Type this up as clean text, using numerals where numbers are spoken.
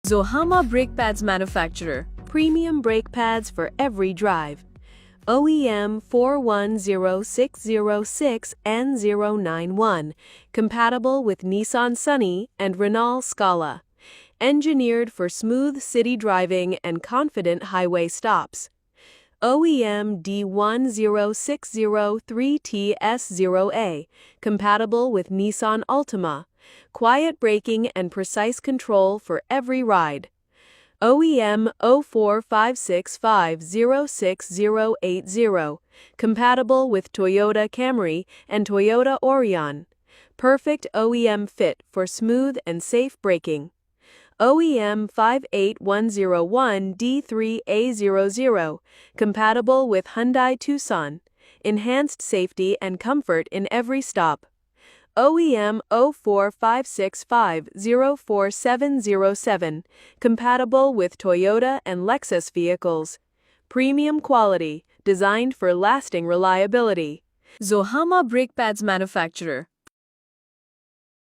Zohama brake pads manufacturer. Premium brake pads for every drive. OEM 410606N091. Compatible with Nissan Sunny and Renault Scala. Engineered for smooth city driving and confident highway stops. OEM D10603TS0A. Compatible with Nissan Altima. Quiet braking and precise control for every ride. OEM 0456506080. Compatible with Toyota Camry and Toyota Orion. Perfect OEM fit for smooth and safe braking. OEM 58101D3A00. Compatible with Hyundai Tucson. Enhanced safety and comfort in every stop. OEM 0456504707. Compatible with Toyota and Lexus vehicles. Premium quality, designed for lasting reliability. Zohama brake pads manufacturer.